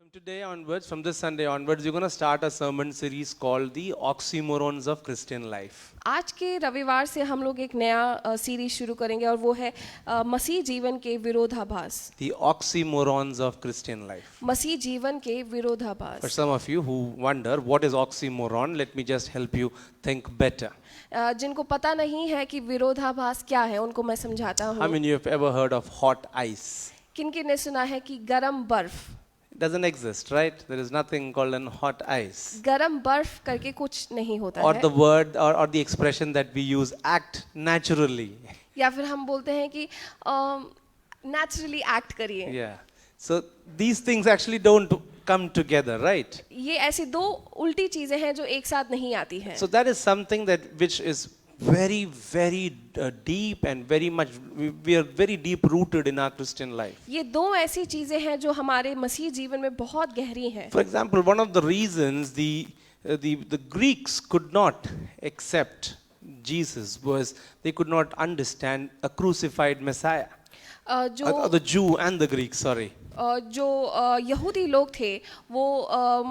From today onwards, from this Sunday onwards, you're going to start a sermon series called The Oxymorons of Christian Life. आज के रविवार से हम लोग एक नया सीरीज शुरू करेंगे और वो है मसीह जीवन के विरोधाभास। The Oxymorons of Christian Life. मसीह जीवन के For विरोधाभास। some of you who wonder what is oxymoron, let me just help you think better. जिनको पता नहीं है कि विरोधाभास क्या है, उनको मैं समझाता How हूँ। many of you have ever heard of hot ice? किन-किन ने सुना है कि गरम बर्फ? It doesn't exist, right? There is nothing called an hot ice. गरम बर्फ करके कुछ नहीं होता Or है। the word or the expression that we use, act naturally. या फिर हम बोलते हैं कि नेचुरली एक्ट करिए। Yeah. So these things actually don't come together, right? ये ऐसी दो उल्टी चीजें हैं जो एक साथ नहीं आती हैं। So that is something that which is very, very deep and very much, we are very deep rooted in our Christian life. ये दो ऐसी चीजें हैं जो हमारे मसीह जीवन में बहुत गहरी हैं। For example, one of the reasons the Greeks could not accept Jesus was they could not understand a crucified Messiah. जो The Jew and the Greek, sorry. जो यहूदी लोग थे वो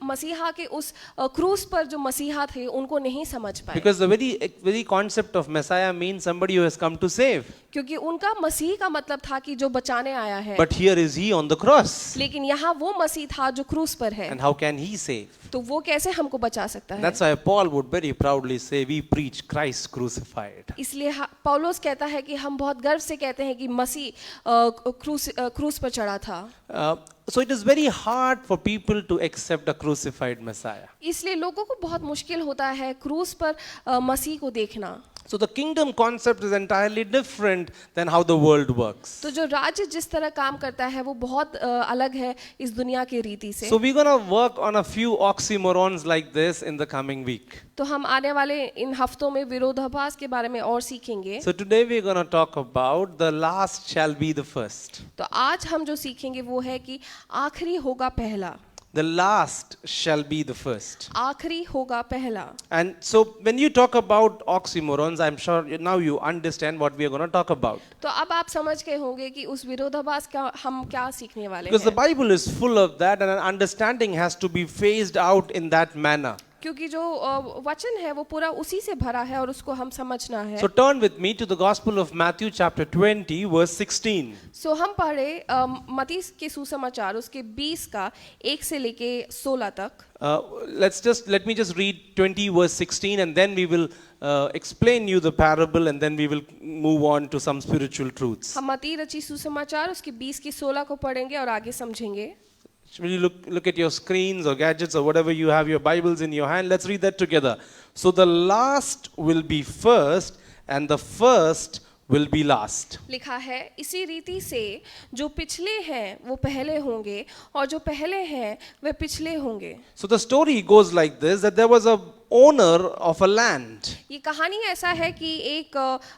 मसीहा के उस क्रूस पर जो मसीहा थे उनको नहीं समझ पाए। Because the very concept of Messiah means somebody who has come to save. क्योंकि उनका मसीह का मतलब था कि जो बचाने आया है। But here is he on the cross. लेकिन यहाँ वो मसीह था जो क्रूस पर है। And how can he save? तो वो कैसे हमको बचा सकता है? That's why Paul would very proudly say, we preach Christ crucified. इसलिए पौलुस कहता है कि हम बहुत गर्व से कहते हैं कि मसीह क्रूस पर चढ़ा था। So it is very hard for people to accept a crucified Messiah. इसलिए लोगों को बहुत मुश्किल होता है क्रूस पर मसीह को देखना। So the kingdom concept is entirely different than how the world works. तो जो राज्य जिस तरह काम करता है वो बहुत अलग है इस दुनिया की रीति से। So we're going to work on a few oxymorons like this in the coming week. तो हम आने वाले इन हफ्तों में विरोधाभास के बारे में और सीखेंगे। So today we're going to talk about the last shall be the first. तो आज हम जो सीखेंगे वो है कि आखिरी होगा पहला। The last shall be the first. आखिरी होगा पहला। And so when you talk about oxymorons, I'm sure now you understand what we are going to talk about. तो अब आप समझ गए होंगे कि उस विरोधाभास का हम क्या सीखने वाले Because the हैं। Bible is full of that and an understanding has to be phased out in that manner. क्योंकि जो वचन है वो पूरा उसी से भरा है और उसको हम समझना है। So turn with me to the Gospel of Matthew chapter 20 verse 16. सो हम पढ़े मत्ती के सुसमाचार उसके 20 का 1 से लेके 16 तक। Let me just read 20 verse 16 and then we will explain you the parable and then we will move on to some spiritual truths. हम मत्ती रची सुसमाचार उसके 20 की 16 को पढ़ेंगे और आगे समझेंगे। Will you look at your screens or gadgets or whatever you have your Bibles in your hand? Let's read that together. So the last will be first and the first will be last. लिखा है इसी रीति से जो पिछले हैं वो पहले होंगे और जो पहले हैं वे पिछले होंगे। So the story goes like this, that there was a owner of a land. ये कहानी ऐसा है कि एक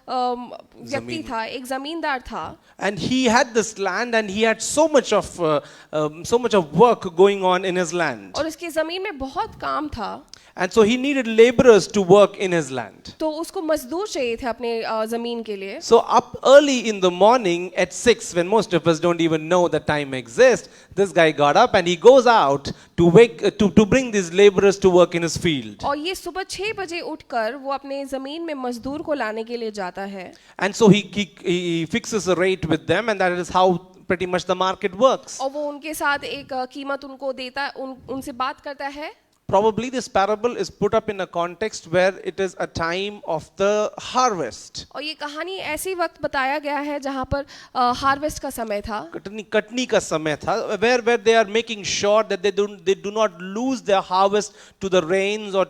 व्यक्ति था, एक जमींदार था। And he had this land and he had so much of work going on in his land. और उसकी जमीन में बहुत काम था। And so he needed laborers to work in his land. तो उसको मजदूर चाहिए थे अपने जमीन के लिए। So up early in the morning at 6, when most of us don't even know that time exists, this guy got up and he goes out to bring these laborers to work in his field. और ये सुबह 6 बजे उठकर वो अपने जमीन में मजदूर को लाने के लिए जाता है। And so he fixes a rate with them and that is how pretty much the market works. और वो उनके साथ एक कीमत उनको देता उनसे बात करता है। Probably this parable is put up in a context where it is a time of the harvest. और ये कहानी ऐसी वक्त बताया गया है जहाँ पर हार्वेस्ट का समय था। कटनी का समय था, where they are making sure that they do not lose their harvest to the rains or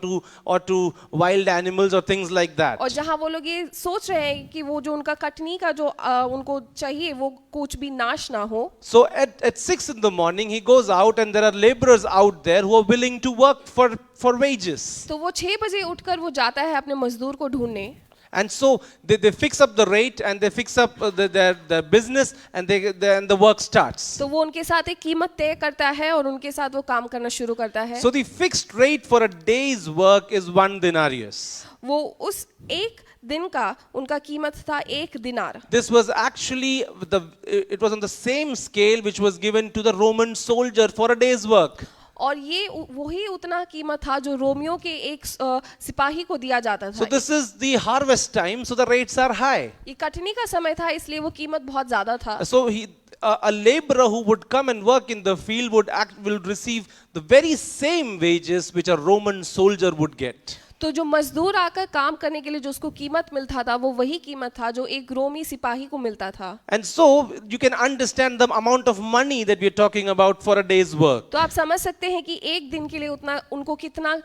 to wild animals or things like that. और जहाँ वो लोग ये सोच रहे हैं कि वो जो उनका कटनी का जो उनको चाहिए वो कुछ भी नाश ना हो। So at 6 in the morning he goes out and there are laborers out there who are willing to work for wages. तो वो 6 बजे उठकर वो जाता है अपने मजदूर को ढूंढने। And so they fix up the rate and they fix up their business and the work starts. तो वो उनके साथ एक कीमत तय करता है और उनके साथ वो काम करना शुरू करता है। So the fixed rate for a day's work is 1 denarius. वो उस एक दिन का उनका कीमत था 1 दिनार। This was actually it was on the same scale which was given to the Roman soldier for a day's work. और ये वही उतना कीमत था जो रोमियो के एक सिपाही को दिया जाता So था। this is the harvest time, so the rates are high. ये कटनी का समय था, इसलिए वो कीमत बहुत ज्यादा था। So a laborer who would come and work in the field will receive the very same wages which a Roman soldier would get. तो जो मजदूर आकर काम करने के लिए जो उसको कीमत मिलता था, वो वही कीमत था जो एक रोमी सिपाही को मिलता था। And so you can understand the amount of money that we are talking about for a day's work. तो आप समझ सकते हैं कि एक दिन के लिए उतना उनको कितना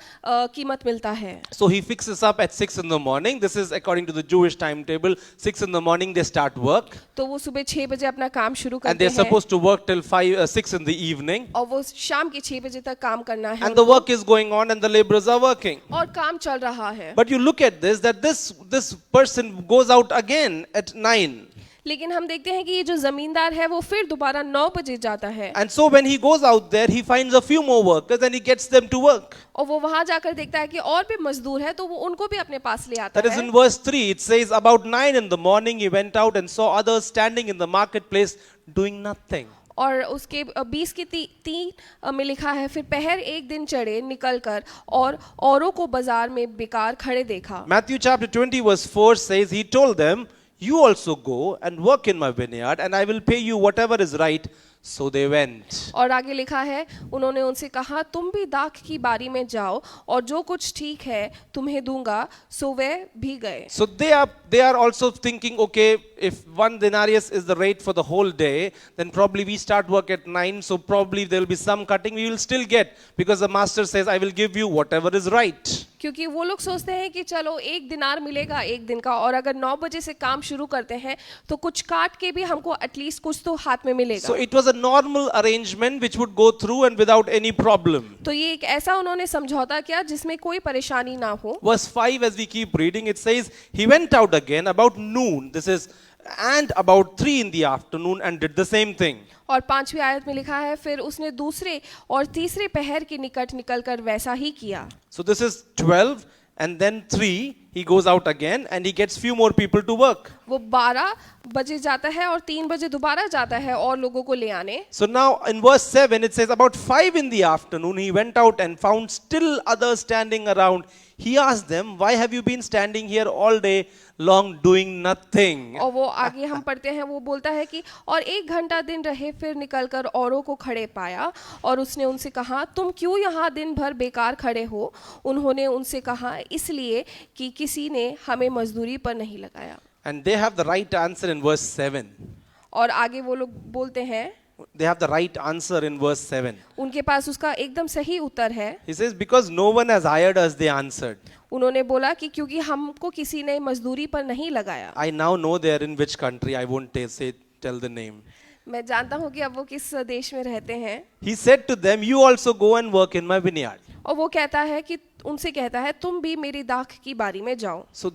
कीमत मिलता है। So he fixes up at 6 in the morning. This is according to the Jewish timetable. 6 in the morning they start work. तो वो सुबह 6 बजे अपना काम शुरू And करते they're हैं supposed to work till 6 in the evening. और वो शाम के 6 बजे तक काम करना है And the work is going on and the laborers are working. और काम चल रहा है। But you look at this person goes out again at 9. लेकिन हम देखते हैं कि ये जो जमींदार है वो फिर दोबारा 9 बजे जाता है And so when he goes out there, he finds a few more workers and he gets them to work. और वो वहां जाकर देखता है कि और भी मजदूर है, तो वो उनको भी अपने पास ले आता That is है। in verse 3. It says, about 9 in the morning he went out and saw others standing in the marketplace doing nothing. और उसके 20 की 3 में लिखा है, फिर पहर एक दिन चढ़े निकलकर और औरों को बाजार में बेकार खड़े देखा। Matthew chapter 20 verse 4 says, he told them, you also go and work in my vineyard and I will pay you whatever is right. So they went. और आगे लिखा है, उन्होंने उनसे कहा, तुम भी दाख की बारी में जाओ और जो कुछ ठीक है तुम्हें दूंगा। सो वे भी गए। So they are also thinking, okay, if 1 denarius is the rate for the whole day, then probably we start work at 9, so probably there will be some cutting we will still get, because the master says, I will give you whatever is right. क्योंकि वो लोग सोचते हैं कि चलो 1 दिनार मिलेगा 1 दिन का, और अगर 9 बजे से काम शुरू करते हैं तो कुछ काट के भी हमको एटलीस्ट कुछ तो हाथ में मिलेगा। So it was a normal arrangement which would go through and without any problem. तो ये एक ऐसा उन्होंने समझौता किया जिसमें कोई परेशानी ना हो। Verse 5, as we keep reading, it says, he went out again about noon, this is, and about 3 in the afternoon, and did the same thing. और 5वीं आयत में लिखा है, फिर उसने दूसरे और तीसरे पहर के निकट निकलकर वैसा ही किया। So this is 12 and then 3, he goes out again and he gets few more people to work. वो 12 बजे जाता है और 3 बजे दोबारा जाता है और लोगों को ले आने। So now in verse 7 it says, about 5 in the afternoon he went out and found still others standing around. He asked them, why have you been standing here all day long doing nothing? और वो आगे हम पढ़ते हैं, वो बोलता है कि और 1 घंटा दिन रहे, फिर निकलकर औरों को खड़े पाया और उसने उनसे कहा, तुम क्यों यहाँ दिन भर बेकार खड़े हो? उन्होंने उनसे कहा, इसलिए कि किसी ने हमें मजदूरी पर नहीं लगाया। And they have the right answer in verse 7. और आगे वो लोग बोलते हैं, They have the right answer in verse 7. उनके पास उसका एकदम सही उत्तर है। He says, because no one has hired us, they answered. उन्होंने बोला कि क्योंकि हमको किसी ने मजदूरी पर नहीं लगाया। I now know they are in which country. I won't tell the name. मैं जानता हूँ कि अब वो किस देश में रहते हैं। He said to them, you also go and work in my vineyard. और वो कहता है कि उनसे कहता है, तुम भी मेरी दाख की बारी में जाओ। So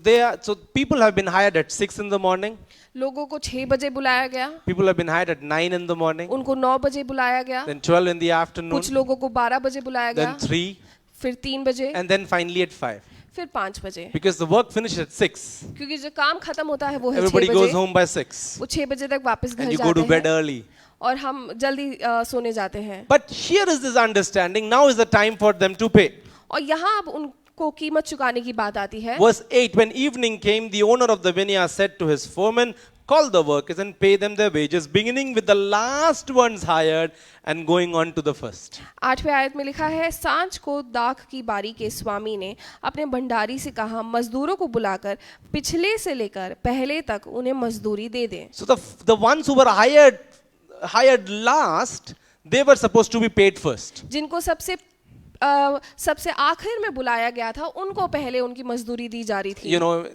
people have been hired at 6 in the morning. लोगों को 6 बजे बुलाया गया। People have been hired at 9 in the morning. उनको 9 बजे बुलाया गया। Then 12 in the afternoon. कुछ लोगों को 12 बजे बुलाया गया। Then 3. फिर 3 बजे। And then finally at 5. फिर 5 बजे। Because the work finished at 6. क्योंकि जो काम खत्म होता है वो है 6 Everybody बजे। goes home by 6. वो 6 बजे तक वापस घर And you go to जाते bed हैं early. और हम जल्दी सोने जाते हैं। But here is this understanding. Now is the time for them to pay. और यहाँ अब उनको कीमत चुकाने की बात आती है। Verse 8, when evening came, the owner of the vineyard said to his foreman, call the workers and pay them their wages, beginning with the last ones hired and going on to the first. 8वें आयत में लिखा है, सांझ को दाख की बारी के स्वामी ने अपने भंडारी से कहा, मजदूरों को बुलाकर पिछले से लेकर पहले तक उन्हें मजदूरी दे दें। So the ones who were hired last, they were supposed to be paid first. जिनको सबसे आखिर में बुलाया गया था, उनको पहले उनकी मजदूरी दी जा रही थी। You know,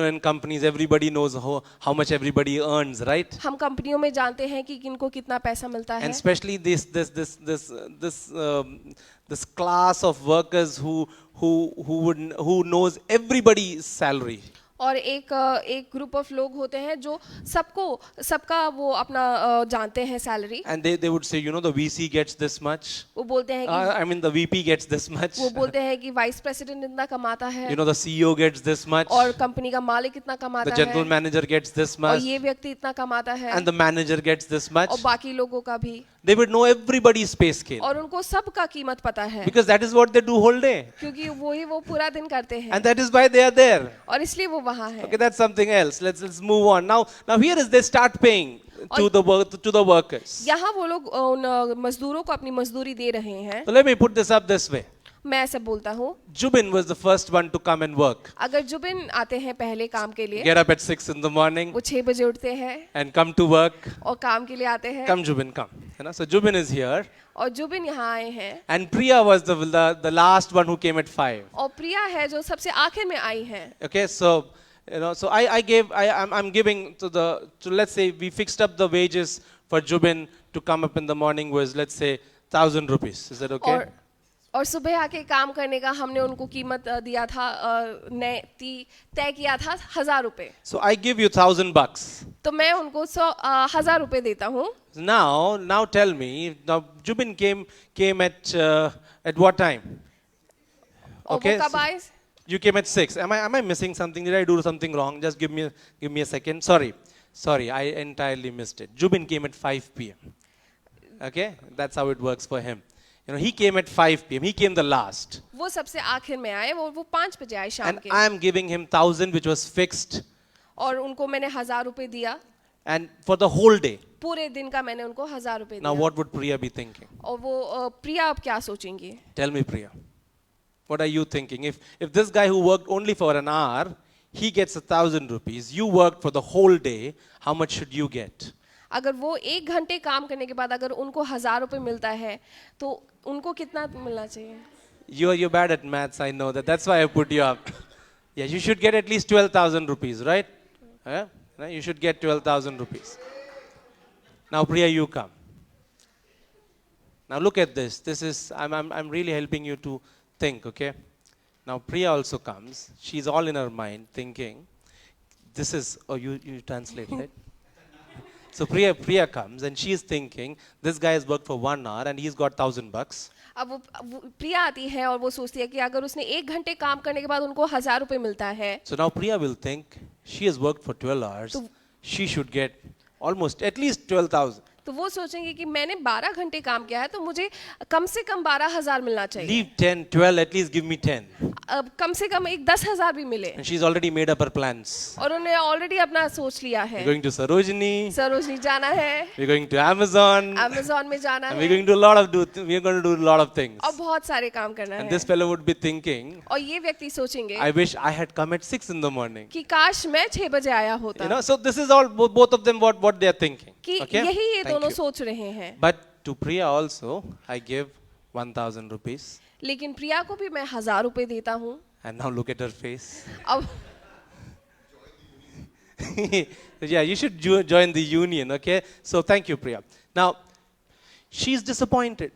in companies, everybody knows how much everybody earns, right? हम कंपनियों में जानते हैं कि किनको कितना पैसा मिलता है। And especially this class of workers who knows everybody's salary. और एक ग्रुप ऑफ लोग होते हैं जो सबका वो अपना जानते हैं salary. And they would say, you know, the VC gets this much. वो बोलते हैं कि I mean, the VP gets this much. वो बोलते हैं कि वाइस प्रेसिडेंट इतना कमाता है You know, the CEO gets this much. और कंपनी का मालिक इतना The कमाता general है manager gets this और much. ये व्यक्ति इतना कमाता है And the manager gets this much. और बाकी लोगों का भी, They would know everybody's pay scale. और उनको सबका कीमत पता है Because that is what they do whole day. क्योंकि वो पूरा दिन करते हैं And that is why they are there. और इसलिए वो वहाँ है। Okay, that's something else. Let's move on. Now here is they start paying to the workers. यहाँ वो लोग उन मजदूरों को अपनी मजदूरी दे रहे हैं। So let me put this up this way. मैं ऐसे बोलता हूँ, Jubin was the first one to come and work. अगर जुबिन आते हैं पहले काम के लिए, Get up at 6 in the morning वो 6 बजे उठते हैं and come to work. और काम के लिए आते हैं, Come Jubin, come. You know, so Jubin is here. और जुबिन यहाँ आए हैं And Priya was the last one who came at 5. और प्रिया है जो सबसे आखिर में आई है। Okay, so you know, so I'm giving to let's say we fixed up the wages for Jubin to come up in the morning was, let's say, 1,000 rupees. Is that okay? और सुबह आके काम करने का हमने उनको कीमत दिया था, तय किया था 1,000 रुपए। So I give you $1,000. तो मैं उनको 1,000 रुपए देता हूँ। Now tell me, now Jubin came at what time? और वो कब आए? You came at 6. Am I missing something? Did I do something wrong? Just give me a second. Sorry, I entirely missed it. Jubin came at 5 p.m. Okay, that's how it works for him. You know, he came at 5 p.m. He came the last. वो सबसे आखिर में आए, वो 5 बजे आए शाम And के। I am giving him 1,000, which was fixed. और उनको मैंने 1,000 रुपए दिया। And for the whole day. पूरे दिन का मैंने उनको 1,000 रुपए Now दिया। what would Priya be thinking? और वो प्रिया अब क्या सोचेंगी? Tell me, Priya. What are you thinking? If this guy who worked only for an hour, he gets 1,000 rupees. You worked for the whole day. How much should you get? अगर वो 1 घंटे काम करने के बाद अगर उनको 1,000 रुपए मिलता है तो उनको कितना मिलना चाहिए? You're bad at maths, I know that. That's why I put you up. Yeah, you should get at least 12,000 rupees, right? Yeah? You should get 12,000 rupees. Now, Priya, you come. Now look at this. I'm really helping you to think, okay? Now Priya also comes. She's all in her mind thinking, you translate, right? So Priya comes and she's thinking, this guy has worked for 1 hour and he's got $1,000. अब वो प्रिया आती है और वो सोचती है कि अगर उसने 1 घंटे काम करने के बाद उनको 1,000 रुपए मिलता है। So now Priya will think, she has worked for 12 hours. She should get almost at least 12,000. तो वो सोचेंगे कि मैंने 12 घंटे काम किया है तो मुझे कम से कम 12,000 मिलना चाहिए। Leave 10, 12, at least give me 10. अब कम से कम एक 10,000 भी मिले। And she's already made up her plans. और उन्हें ऑलरेडी अपना सोच लिया है। We're going to Sarojini. Sarojini जाना है। We're going to Amazon. Amazon में जाना And है। we're going to do a lot of things. और बहुत सारे काम करना And है। this fellow would be thinking, और ये व्यक्ति सोचेंगे I wish I had come at 6 in the morning. कि काश मैं 6 बजे आया होता। You know, so this is all both of them what they are thinking. कि Okay? यही ये Thank दोनों you. सोच रहे हैं। But to Priya also, I give 1,000 rupees. लेकिन प्रिया को भी मैं 1,000 रुपए देता हूँ। And now look at her face. अब Yeah, you should join the union, okay? So thank you, Priya. Now, she's disappointed.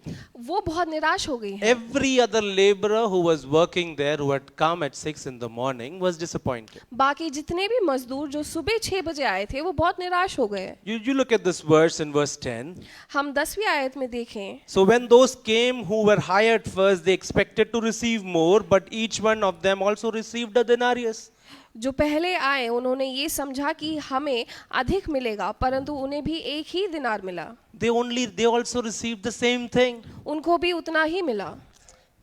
वो बहुत निराश हो गई है। Every other laborer who was working there, who had come at 6 in the morning, was disappointed. बाकी जितने भी मजदूर जो सुबह 6 बजे आए थे वो बहुत निराश हो गए। You look at this verse in verse 10. हम 10वीं आयत में देखें, So when those came who were hired first, they expected to receive more, but each one of them also received a denarius. जो पहले आए उन्होंने ये समझा कि हमें अधिक मिलेगा, परंतु उन्हें भी एक ही दिनार मिला। They also received the same thing. उनको भी उतना ही मिला।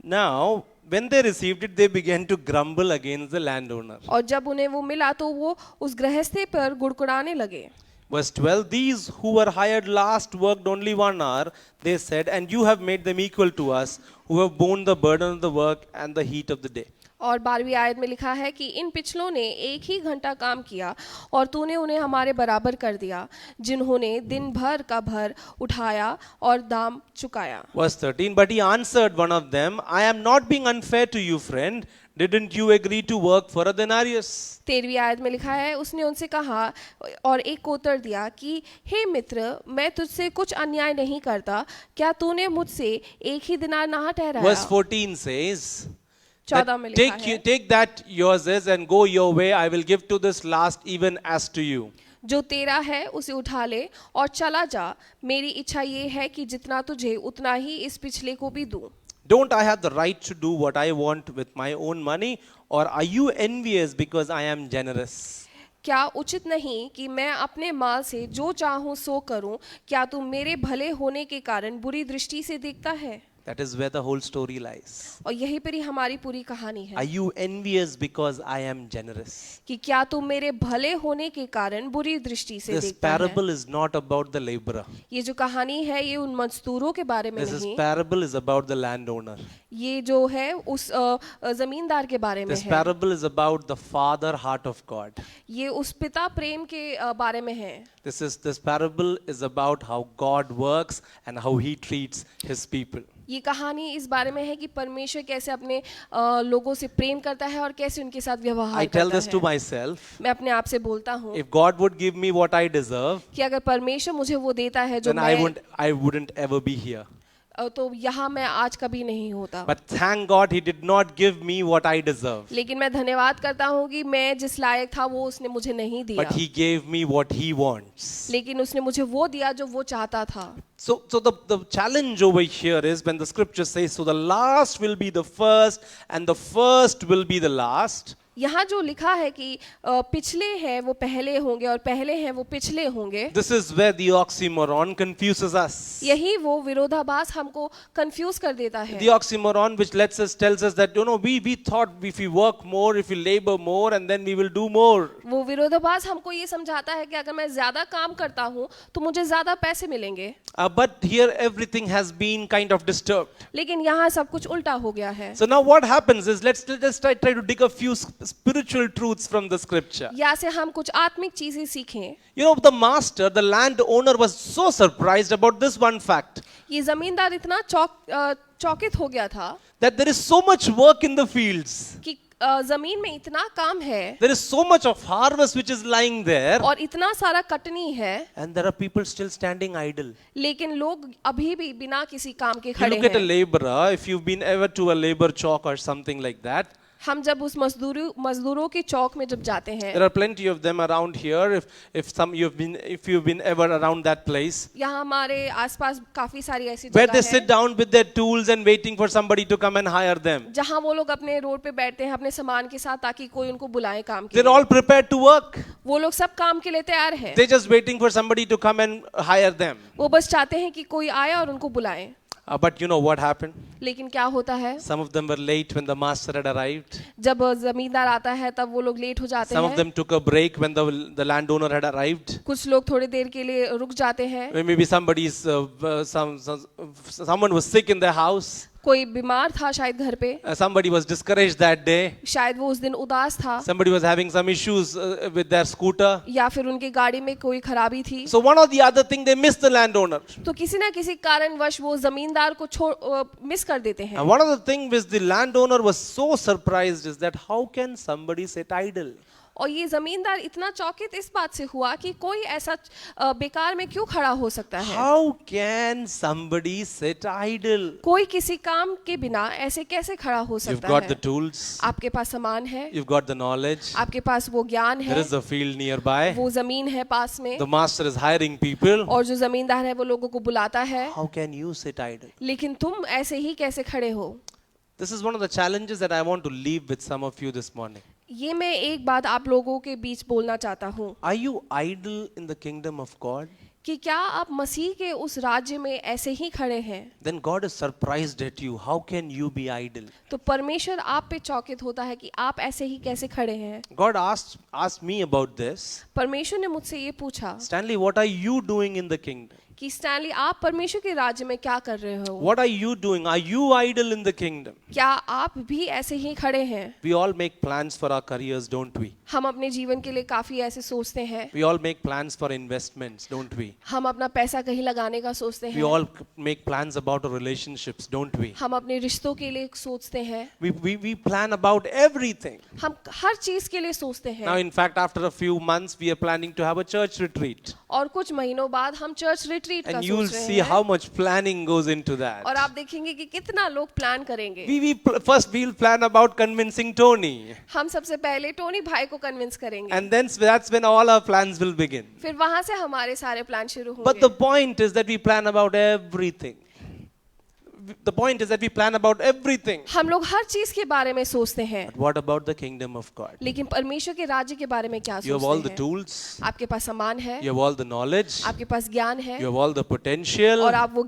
Now, when they received it, they began to grumble against the landowner. और जब उन्हें वो मिला तो वो उस गृहस्थी पर गुड़गुड़ाने लगे। Verse 12, these who were hired last worked only 1 hour, they said, and you have made them equal to us, who have borne the burden of the work and the heat of the day. और 12वीं आयत में लिखा है कि इन पिछलों ने 1 ही घंटा काम किया और तूने उन्हें हमारे बराबर कर दिया, जिन्होंने दिन भर का भर उठाया और दाम चुकाया। Verse 13, but he answered one of them, I am not being unfair to you, friend. Didn't you agree to work for a denarius? 13वीं आयत में लिखा है, उसने उनसे कहा और एक को उत्तर दिया कि हे मित्र, मैं तुझसे कुछ अन्याय नहीं करता, क्या तूने मुझसे एक ही दिनार ना ठहराया? Verse 14 says, 14 में लिखा है, take that yours is and go your way. I will give to this last even as to you. जो तेरा है उसे उठा ले और चला जा, मेरी इच्छा ये है कि जितना तुझे उतना ही इस पिछले को भी दूं। Don't I have the right to do what I want with my own money, or are you envious because I am generous? क्या उचित नहीं कि मैं अपने माल से जो चाहूं सो करूं? क्या तू मेरे भले होने के कारण बुरी दृष्टि से देखता है? That is where the whole story lies. और यहीं पर ही हमारी पूरी कहानी Are है you envious because I am generous? कि क्या तू मेरे भले होने के कारण बुरी दृष्टि से This देखता है? parable is not about the laborer. ये जो कहानी है ये उन मजदूरों के बारे में This नहीं, parable is about the landowner. ये जो है उस जमींदार के बारे में This है। parable is about the father heart of God. ये उस पिता प्रेम के बारे में है। This parable is about how God works and how he treats his people. ये कहानी इस बारे में है कि परमेश्वर कैसे अपने लोगों से प्रेम करता है और कैसे उनके साथ व्यवहार I tell करता this to है। myself. मैं अपने आप से बोलता हूँ If God would give me what I deserve, कि अगर परमेश्वर मुझे वो देता है जो then मैं, I wouldn't ever be here. तो यहाँ मैं आज कभी नहीं होता। But thank God he did not give me what I deserve. लेकिन मैं धन्यवाद करता हूँ कि मैं जिस लायक था वो उसने मुझे नहीं दिया, But he gave me what he wants. लेकिन उसने मुझे वो दिया जो वो चाहता था। So the challenge over here is when the scripture says, so the last will be the first and the first will be the last. यहाँ जो लिखा है कि पिछले हैं वो पहले होंगे और पहले हैं वो पिछले होंगे, This is where the oxymoron confuses us. यही वो विरोधाभास हमको कंफ्यूज कर देता है। The oxymoron which tells us that we thought if we work more, if we labor more, and then we will do more. वो विरोधाभास हमको ये समझाता है कि अगर मैं ज्यादा काम करता हूँ तो मुझे ज्यादा पैसे मिलेंगे, But here everything has been kind of disturbed. लेकिन यहाँ सब कुछ उल्टा हो गया है। So now what happens is let's just try to dig a few spiritual truths from the scripture. यहाँ से हम कुछ आत्मिक चीजें सीखें। The master, the landowner was so surprised about this one fact, ये जमींदार इतना चौकित हो गया था that there is so much work in the fields. कि जमीन में इतना काम है, There is so much of harvest which is lying there, और इतना सारा कटनी है, and there are people still standing idle. लेकिन लोग अभी भी बिना किसी काम के You खड़े look at a हैं। laborer, if you've been ever to a labor chalk or something like that, हम जब उस मजदूरों के चौक में जब जाते हैं, there are plenty of them around here. If you've been ever around that place, यहाँ हमारे आसपास काफी सारी ऐसी where जगह they है sit down with their tools and waiting for somebody to come and hire them. जहाँ वो लोग अपने रोड पे बैठते हैं अपने सामान के साथ ताकि कोई उनको बुलाए काम के They're लिए। all prepared to work. वो लोग सब काम के लिए तैयार हैं, They're just waiting for somebody to come and hire them. वो बस चाहते हैं कि कोई आए और उनको बुलाए। But you know what happened? लेकिन क्या होता है, Some of them were late when the master had arrived. जब जमींदार आता है तब वो लोग लेट हो जाते Some of हैं, them took a break when the landowner had arrived. कुछ लोग थोड़ी देर के लिए रुक जाते हैं, Maybe someone was sick in their house. कोई बीमार था शायद घर पे, Somebody was discouraged that day. शायद वो उस दिन उदास था, Somebody was having some issues with their scooter. या फिर उनकी गाड़ी में कोई खराबी थी। So one or the other thing, they missed the landowner. तो किसी ना किसी कारणवश वो जमींदार को मिस कर देते हैं। And one of the things which the landowner was so surprised is that how can somebody sit idle? और ये जमींदार इतना चौकित इस बात से हुआ कि कोई ऐसा बेकार में क्यों खड़ा हो सकता है, How can somebody sit idle? कोई किसी काम के बिना ऐसे कैसे खड़ा हो You've सकता got the है। tools, आपके पास सामान है, you've got the knowledge, आपके पास वो ज्ञान there है, is a field nearby, वो जमीन है पास में, the master is hiring people. और जो जमींदार है वो लोगों को बुलाता है, How can you sit idle? लेकिन तुम ऐसे ही कैसे खड़े हो। This is one of the challenges that I want to leave with some of you this morning. ये मैं एक बात आप लोगों के बीच बोलना चाहता हूँ Are you idle in the kingdom of God? कि क्या आप मसीह के उस राज्य में ऐसे ही खड़े हैं, Then God is surprised at you. How can you be idle? तो परमेश्वर आप पे चौकित होता है कि आप ऐसे ही कैसे खड़े हैं। God asked me about this. परमेश्वर ने मुझसे ये पूछा Stanley, what are you doing in the kingdom? कि स्टैनली आप परमेश्वर के राज्य में क्या कर रहे हो, What are you doing? Are you idle in the kingdom? क्या आप भी ऐसे ही खड़े हैं। We all make plans for our careers, don't we? हम अपने जीवन के लिए काफी ऐसे सोचते हैं, We all make plans for investments, don't we? हम अपना पैसा कहीं लगाने का सोचते We हैं, all make plans about our relationships, don't we? हम अपने रिश्तों के लिए सोचते हैं, We plan about everything. हम हर चीज के लिए सोचते Now, हैं। in fact, after a few months, we are planning to have a church retreat. और कुछ महीनों बाद हम चर्च रिट्रीट का And you will सोच see रहे how हैं much planning goes into that. और आप देखेंगे कि कितना लोग प्लान करेंगे। First we'll plan about convincing Tony. हम सबसे पहले टोनी भाई को कन्विंस करेंगे, And then that's when all our plans will begin. फिर वहां से हमारे सारे प्लान शुरू But the होंगे। point is that we plan about everything. The point is that we plan about everything. हम लोग हर चीज के बारे में सोचते हैं, But what about the kingdom of God? लेकिन परमेश्वर के राज्य के बारे में क्या You have all सोचते the हैं? tools, आपके पास सामान है, you have all the knowledge, आपके पास ज्ञान है you have all the potential, और आप वो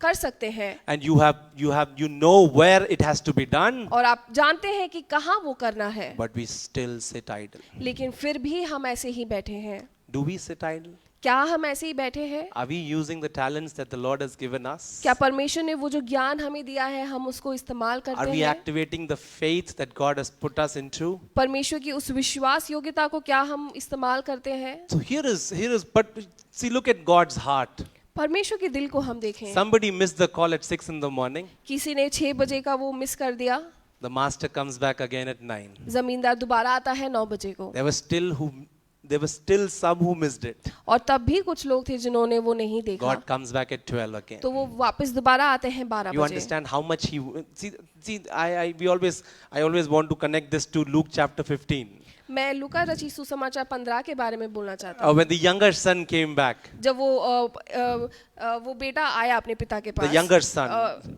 कर सकते हैं and you know where it has to be done, और आप जानते हैं कि कहाँ वो करना है, but we still sit idle. लेकिन फिर भी हम ऐसे ही बैठे हैं। Do we sit idle? क्या हम ऐसे ही बैठे हैं? Are we using the talents that the Lord has given us? क्या परमेश्वर ने वो जो ज्ञान हमें दिया है हम उसको इस्तेमाल Are करते we हैं? activating the faith that God has put us into? परमेश्वर की उस विश्वास योग्यता को क्या हम इस्तेमाल करते हैं? So here is, but see, look at God's heart. परमेश्वर के दिल को हम देखें। Somebody missed the call at 6 in the morning. किसी ने 6 बजे का वो मिस कर दिया, The master comes back again at 9. जमींदार दोबारा आता है 9 बजे को, There were still some who missed it. और तब भी कुछ लोग थे जिन्होंने वो नहीं देखा, God comes back at 12 again. तो वो वापस दोबारा आते हैं 12 You बजे। understand how much I always want to connect this to Luke chapter 15. मैं लूका रचित सुसमाचार 15 के बारे में बोलना चाहता हूँ। When the younger son came back, जब वो बेटा आया अपने पिता के पास, the younger son,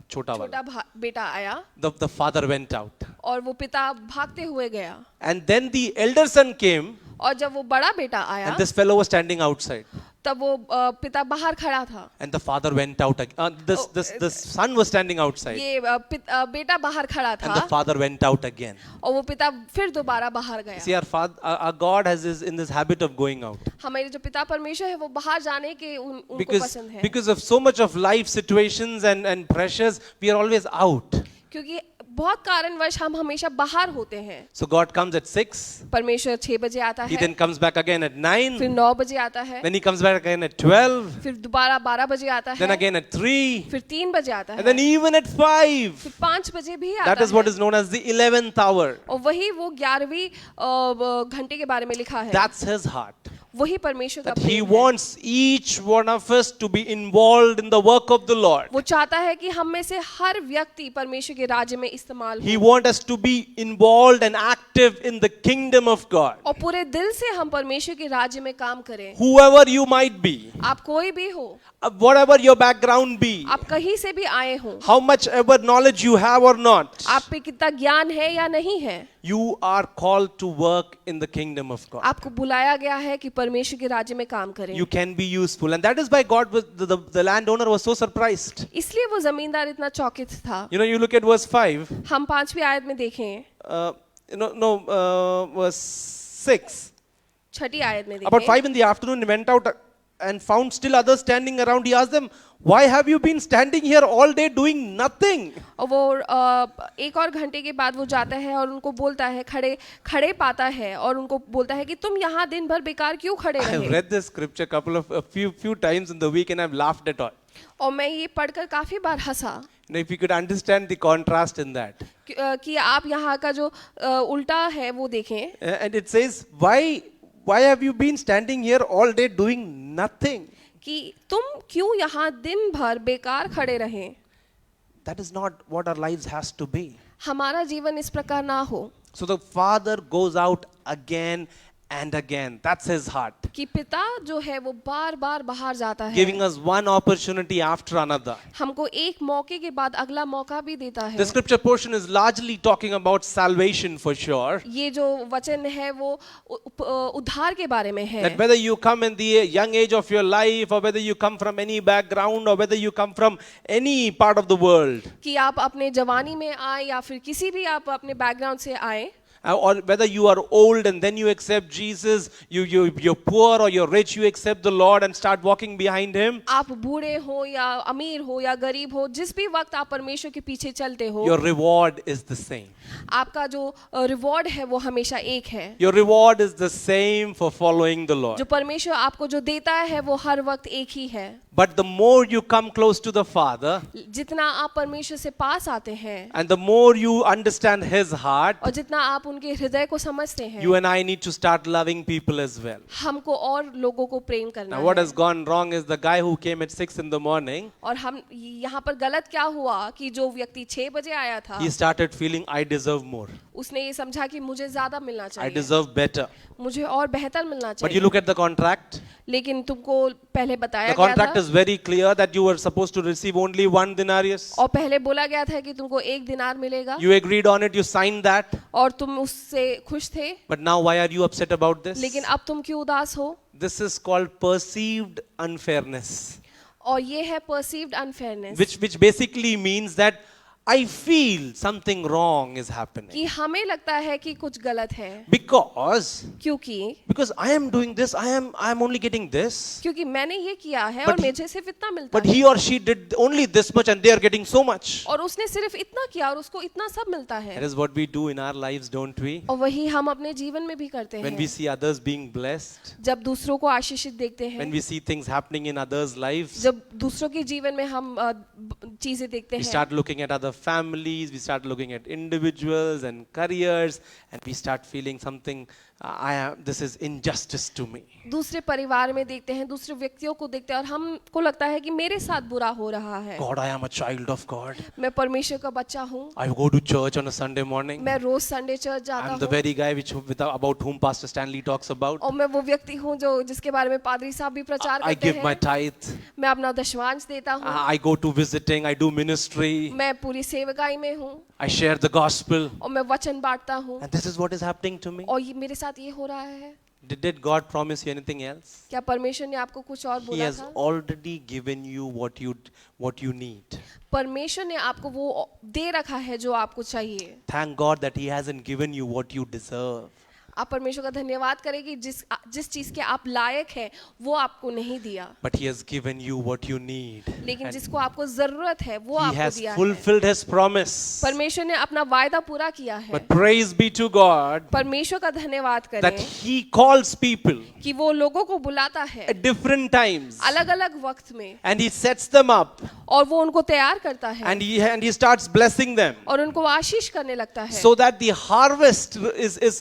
छोटा वाला, छोटा बेटा आया the father went out. और वो पिता भागते हुए गया, And then the elder son came, और जब वो बड़ा बेटा आया and this fellow was standing outside. तब वो पिता बाहर खड़ा था, And the father went out again. This son was standing outside. ये बेटा बाहर खड़ा And the था father went out again. और वो पिता फिर दोबारा बाहर गया। See, our God has in this habit of going out. हमारे जो पिता परमेश्वर है वो बाहर जाने के उनको Because, पसंद है, because of so much of life situations and pressures, we are always out. क्योंकि बहुत कारणवश हम हमेशा बाहर होते हैं। So God comes at 6. परमेश्वर 6 बजे आता He है, then comes back again at 9. फिर 9 बजे आता है, Then he comes back again at 12. फिर दोबारा 12 बजे आता Then है, again at 3. फिर 3 बजे आता And then है, even at 5. फिर 5 बजे भी That आता is what है। is known as the 11th hour. और वही वो 11वीं घंटे के बारे में लिखा है। That's his heart. वही परमेश्वर का That he प्रेम है। wants each one of us to be involved in the work of the Lord. वो चाहता है कि हम में से हर व्यक्ति परमेश्वर के राज्य में इस्तेमाल He हो wants us to be involved and active in the kingdom of God. और पूरे दिल से हम परमेश्वर के राज्य में काम करें। Whoever you might be, आप कोई भी हो, whatever your background be, आप कहीं से भी आए हो, how much ever knowledge you have or not, आप पे कितना ज्ञान है या नहीं है, you are called to work in the kingdom of God. आपको बुलाया गया है कि परमेश्वर के राज्य में काम करें। You can be useful, and that is why the landowner was so surprised. इसलिए वो जमींदार इतना चौकित था। You look at verse 5. हम 5वीं आयत में देखें, Verse 6. 6ठी आयत में About देखें, 5 in the afternoon, he went out and found still others standing around. He asked them, "Why have you been standing here all day doing nothing?" और वो 1 और घंटे के बाद वो जाता है और उनको बोलता है, खड़े पाता है और उनको बोलता है कि तुम यहाँ दिन भर बेकार क्यों खड़े I have रहे। read this scripture a few times in the week, and I've laughed at all. और मैं ये पढ़कर काफी बार हंसा If you could understand the contrast in that. कि आप यहाँ का जो उल्टा है वो देखें। And it says, why have you been standing here all day doing nothing? कि तुम क्यों यहाँ दिन भर बेकार खड़े रहे। That is not what our lives has to be. हमारा जीवन इस प्रकार ना हो So the father goes out again and again. That's his heart. कि पिता जो है वो बार बार बाहर जाता है, Giving us one opportunity after another. हमको एक मौके के बाद अगला मौका भी देता है। The scripture portion is largely talking about salvation for sure. ये जो वचन है वो उद्धार के बारे में है। That whether you come in the young age of your life, or whether you come from any background, or whether you come from any part of the world, कि आप अपने जवानी में आए या फिर किसी भी आप अपने बैकग्राउंड से आए, or whether you are old and then you accept Jesus, you're poor or you're rich, you accept the Lord and start walking behind him. आप बूढ़े हो या अमीर हो या गरीब हो, जिस भी वक्त आप परमेश्वर के पीछे चलते हो, Your reward is the same. आपका जो रिवॉर्ड है वो हमेशा एक है। Your reward is the same for following the Lord. जो परमेश्वर आपको जो देता है वो हर वक्त एक ही है। But the more you come close to the Father, जितना आप परमेश्वर से पास आते हैं and the more you understand His heart, और जितना आप उनके हृदय को समझते हैं, you and I need to start loving people as well. हमको और लोगों को प्रेम करना Now, what है। has gone wrong is the guy who came at 6 in the morning, और हम यहाँ पर गलत क्या हुआ कि जो व्यक्ति 6 बजे आया था, he started feeling, I deserve more, उसने ये समझा कि मुझे ज्यादा मिलना I चाहिए, deserve better. मुझे और बेहतर मिलना But you चाहिए। look at the contract. लेकिन तुमको पहले बताया The गया contract था, is very clear that you were supposed to receive only 1 denarius. और पहले बोला गया था कि तुमको 1 दिनार मिलेगा, You agreed on it, you signed that. और तुम उससे खुश थे। But now why are you upset about this? लेकिन अब तुम क्यों उदास हो? This is called perceived unfairness, और ये है perceived unfairness, which basically means that I feel something wrong is happening. कि हमें लगता है कि कुछ गलत है, Because I am doing this, I am only getting this. क्योंकि मैंने ये किया है But और मुझे सिर्फ इतना मिलता But है, he or she did only this much and they are getting so much. और उसने सिर्फ इतना किया और उसको इतना सब मिलता That है। is what we do in our lives, don't we? और वही हम अपने जीवन में भी करते When we हैं। see others being blessed, जब दूसरों को आशीषित देखते when हैं, we see things happening in others' lives, जब दूसरों के जीवन में हम चीजें देखते we हैं, start looking at other families, we start looking at individuals and careers, and we start feeling something, this is injustice to me. दूसरे परिवार में देखते हैं, दूसरे व्यक्तियों को देखते हैं, और हमको लगता है कि मेरे साथ बुरा हो रहा है। God, I am a child of God. मैं परमेश्वर का बच्चा हूँ, I go to church on a Sunday morning. मैं रोज संडे चर्च जाता I'm the हूँ, very guy about whom Pastor Stanley talks about. और मैं वो व्यक्ति हूँ जो जिसके बारे में पादरी साहब भी प्रचार I करते give my हैं। tithe. मैं अपना दशमांश देता हूँ, I go to visiting. I do ministry. मैं पूरी सेवकाई में हूँ, I share the gospel. और मैं वचन बांटता हूँ, And this is what is happening to me. और ये मेरे साथ ये हो रहा है। Did God promise you anything else? क्या परमेश्वर ने आपको कुछ और He बोला has था? already given you what you need. परमेश्वर ने आपको वो दे रखा है जो आपको चाहिए। Thank God that He hasn't given you what you deserve. आप परमेश्वर का धन्यवाद करें कि जिस चीज के आप लायक हैं वो आपको नहीं दिया, But He has given you what you need. लेकिन And जिसको आपको जरूरत है वो He आपको has दिया है। fulfilled His promise. परमेश्वर ने अपना वायदा पूरा किया है। But praise be to God परमेश्वर का धन्यवाद that करें He calls people कि वो लोगों को बुलाता है at different times अलग अलग वक्त में, and He sets them up और वो उनको तैयार करता है, and He starts blessing them और उनको आशीष करने लगता है, so that the harvest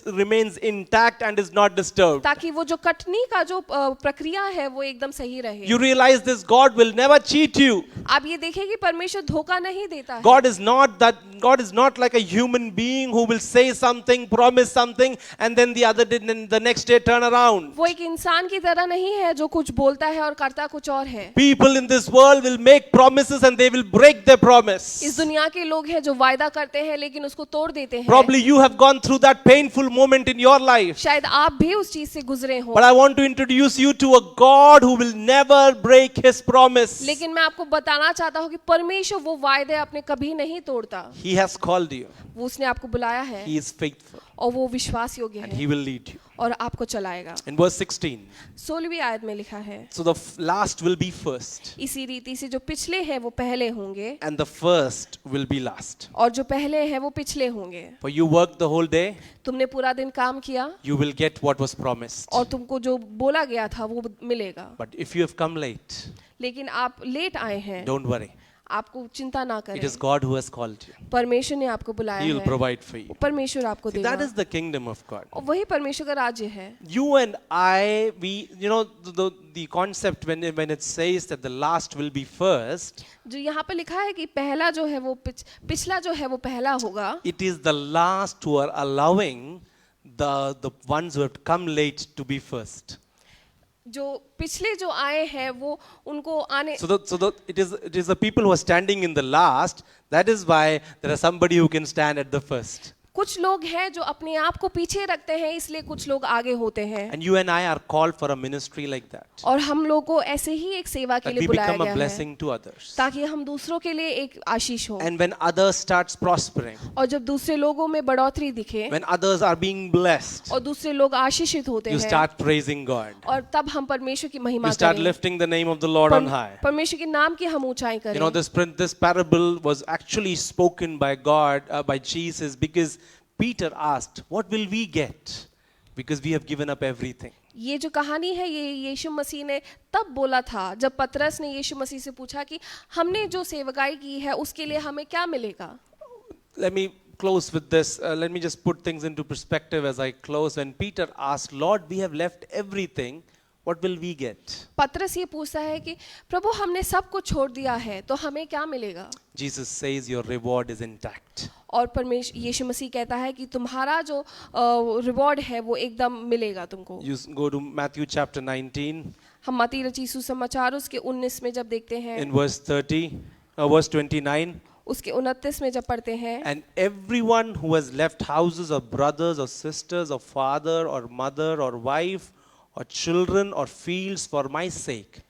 remains intact and is not disturbed. ताकि वो जो कटनी का जो प्रक्रिया है वो एकदम सही रहे। You realize this, God will never cheat you. आप ये देखें कि परमेश्वर धोखा नहीं देता है। God is not like a human being who will say something, promise something, and then the next day turn around. वो एक इंसान की तरह नहीं है जो कुछ बोलता है और करता कुछ और है। People in this world will make promises and they will break their promise. इस दुनिया के लोग हैं जो वायदा करते हैं लेकिन उसको तोड़ देते हैं। Probably you have gone through that painful moment in your life. शायद आप भी उस चीज से गुजरे हो। But I want to introduce you to a God who will never break His promise. लेकिन मैं आपको बताना चाहता हूँ कि परमेश्वर वो वायदे अपने कभी नहीं तोड़ता। He has called you. वो उसने आपको बुलाया है He is faithful और वो विश्वास योग्य and है He will lead you. और आपको चलाएगा। In verse 16, 16वीं आयत में लिखा है, so the last will be first इसी रीति से जो पिछले हैं वो पहले होंगे and the first will be last. और जो पहले हैं वो पिछले होंगे। For you worked the whole day, तुमने पूरा दिन काम किया you will get what was promised. और तुमको जो बोला गया था वो मिलेगा। But if you have come late, लेकिन आप लेट आए हैं, don't worry. आपको चिंता ना It करें, is God who has called you. परमेश्वर ने आपको बुलाया He will है, provide for you. परमेश्वर आपको See, that देगा। is the kingdom of God. और वही परमेश्वर का राज्य है। You and I, the concept when it says that the last will be first, जो यहाँ पे लिखा है कि पहला जो है वो पिछला जो है वो पहला होगा, it is the last who are allowing the ones who have come late to be first. जो पिछले जो आए हैं वो उनको आने, It is the people who are standing in the last. That is why there is somebody who can stand at the first. कुछ लोग हैं जो अपने आप को पीछे रखते हैं इसलिए कुछ लोग आगे होते हैं। And you and I are called for a ministry like that. और हम लोग को ऐसे ही एक सेवा के That लिए we बुलाया become a गया है blessing to others. ताकि हम दूसरों के लिए एक आशीष हो। And when others starts prospering, और जब दूसरे लोगों में बढ़ोतरी दिखे when others are being blessed, और दूसरे लोग आशीषित होते you हैं, start praising God. और तब हम परमेश्वर की महिमा You start करें, lifting the name of the Lord on high. परमेश्वर के नाम की हम ऊंचाई You करें। know, this parable was actually spoken by God, by Jesus, because Peter asked, what will we get? Because we have given up everything. ये जो कहानी है ये यीशु मसीह ने तब बोला था जब पतरस ने यीशु मसीह से पूछा कि हमने जो सेवकाई की है उसके लिए हमें क्या मिलेगा। Let me close with this. Let me just put things into perspective as I close. When Peter asked, Lord, we have left everything, what will we get? पतरस ये पूछता है कि प्रभु हमने सब कुछ छोड़ दिया है तो हमें क्या मिलेगा? Jesus says, your reward is intact. और परमेश्वर यीशु मसीह कहता है कि तुम्हारा जो रिवॉर्ड है वो एकदम मिलेगा तुमको। You go to Matthew chapter 19, हम मत्ती रचित सुसमाचार उसके 19 में जब देखते हैं, in verse 29. उसके 29 में जब पढ़ते हैं, And everyone who has left houses or brothers or sisters or father or mother or wife or children or fields for my sake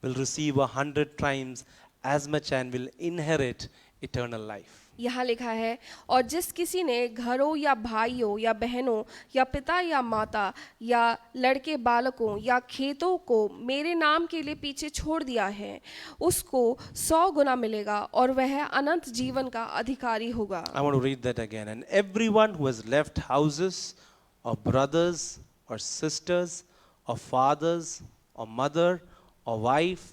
will receive 100 times as much and will inherit eternal life. यहाँ लिखा है, और जिस किसी ने घरों या भाइयों या बहनों या पिता या माता या लड़के बालकों या खेतों को मेरे नाम के लिए पीछे छोड़ दिया है उसको 100 गुना मिलेगा और वह अनंत जीवन का अधिकारी होगा। I want to read that again. And everyone who has left houses or brothers or sisters or fathers or mother or wife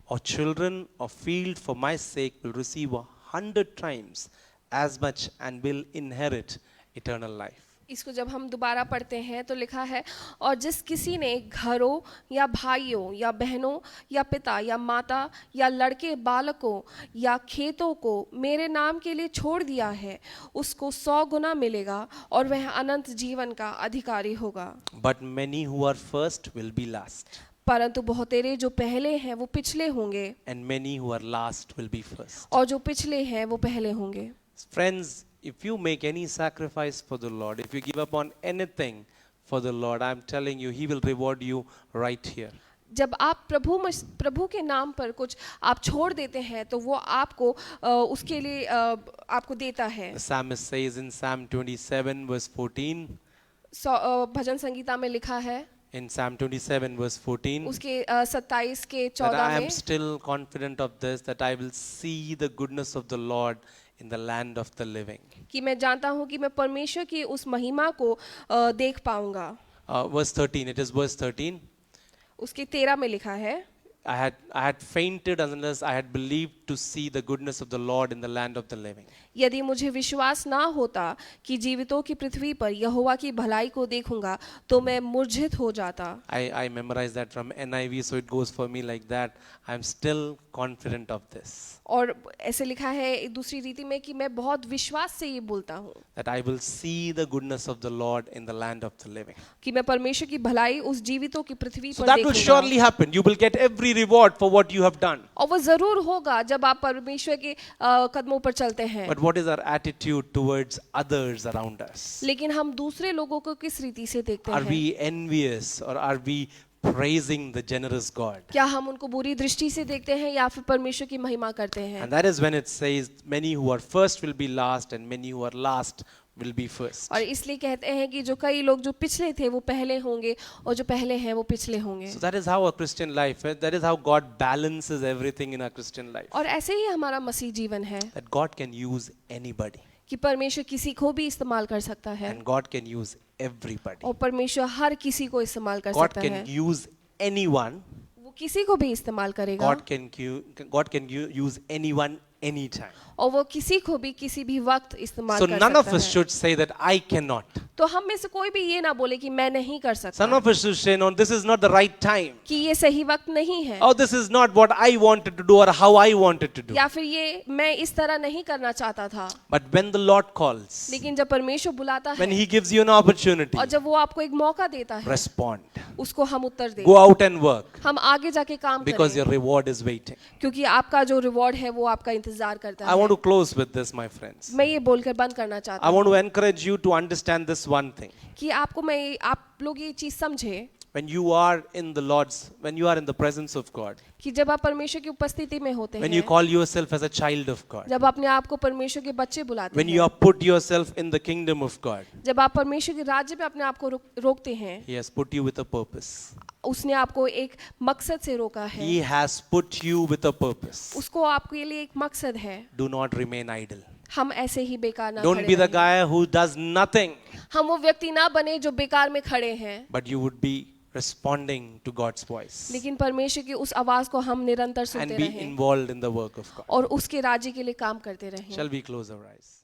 or children or field for my sake will receive 100 times as much and will inherit eternal life. इसको जब हम दोबारा पढ़ते हैं तो लिखा है, और जिस किसी ने घरों या भाइयों या बहनों या पिता या माता या लड़के बालकों या खेतों को मेरे नाम के लिए छोड़ दिया है उसको 100 गुना मिलेगा और वह अनंत जीवन का अधिकारी होगा। But many who are first will be last, परंतु बहुतेरे जो पहले हैं वो पिछले होंगे and many who are last will be first. और जो पिछले हैं वो पहले होंगे। Friends, if you make any sacrifice for the Lord, if you give up on anything for the Lord, I'm telling you, He will reward you right here. जब आप प्रभु के नाम पर कुछ आप छोड़ देते हैं तो वो आपको उसके लिए आपको देता है। The psalmist says in Psalm 27 verse 14, भजन संगीता में लिखा है, in Psalm 27 verse 14, उसके 27 के that 14 I am में, still confident of this, that I will see the goodness of the Lord in the land of the living. कि मैं जानता हूँ कि मैं परमेश्वर की उस महिमा को देख पाऊंगा। Verse 13, it is verse 13. उसके 13 में लिखा है, I had fainted unless I had believed to see the goodness of the Lord in the land of the living. यदि मुझे विश्वास ना होता कि जीवितों की पृथ्वी पर यहोवा की भलाई को देखूंगा तो मैं मूर्छित हो जाता। I memorized that from NIV, so it goes for me like that. I'm still confident of this, और ऐसे लिखा है दूसरी रीति में कि मैं बहुत विश्वास से ये बोलता हूँ that I will see the goodness of the Lord in the land of the living. कि मैं परमेश्वर की भलाई उस जीवितों की पृथ्वी So पर that will surely देखूंगा। happen. You will get every reward for what you have done. और वो जरूर होगा जब आप परमेश्वर के कदमों पर चलते हैं। But what is our attitude towards others around us? लेकिन हम दूसरे लोगों को किस रीति से देखते Are हैं? we envious or are we praising the generous God? क्या हम उनको बुरी दृष्टि से देखते हैं या फिर परमेश्वर की महिमा करते हैं? And that is when it says, many who are first will be last, and many who are last will be first. और इसलिए कहते हैं कि जो कई लोग जो पिछले थे वो पहले होंगे और जो पहले हैं वो पिछले होंगे। So that is how our Christian life, that is how God balances everything in our Christian life. और ऐसे ही हमारा मसीह जीवन है That God can use anybody, कि परमेश्वर किसी को भी इस्तेमाल कर सकता है and God can use everybody. और परमेश्वर हर किसी को इस्तेमाल कर God सकता can है। use anyone. वो किसी को भी इस्तेमाल करेगा God can use anyone anytime. और वो किसी को भी किसी भी वक्त इस्तेमाल So कर none of सकता us है। should say that I cannot. तो हम में से कोई भी ये ना बोले कि मैं नहीं कर Some सकता, of us should say, no, this is not the right time. कि ये सही वक्त नहीं है, Oh, this is not what I wanted to do or how I wanted to do. या फिर ये मैं इस तरह नहीं करना चाहता था। But when the Lord calls, लेकिन जब परमेश्वर बुलाता when है He gives you an opportunity, और जब वो आपको एक मौका देता है respond. उसको हम उत्तर दें, Go out and work, हम आगे जाके काम because करें, your reward is waiting. क्योंकि आपका जो रिवॉर्ड है वो आपका इंतजार करता I है। want to close with this, my friends. मैं ये बोलकर बंद करना चाहता I हूँ want to encourage you to understand this one thing. कि आप लोग ये चीज समझे When you are in the Lord's, when you are in the presence of God, कि जब आप परमेश्वर की उपस्थिति में होते when you हैं, call yourself as a child of God, जब अपने आप को परमेश्वर के बच्चे बुलाते when you हैं, have put yourself in the kingdom of God, जब आप परमेश्वर के राज्य में अपने आप को रोकते हैं, He has put you with a purpose. उसने आपको एक मकसद से रोका है, He has put you with a purpose. उसको आपके लिए एक मकसद है। Do not remain idle. हम ऐसे ही बेकार ना Don't खड़े be the रहें। guy who does nothing, हम वो व्यक्ति ना बने जो बेकार में खड़े हैं, but you would be responding to God's voice लेकिन परमेश्वर की उस आवाज को हम निरंतर and सुनते be रहें involved in the work of God. और उसके राज्य के लिए काम करते रहें। Shall we close our eyes?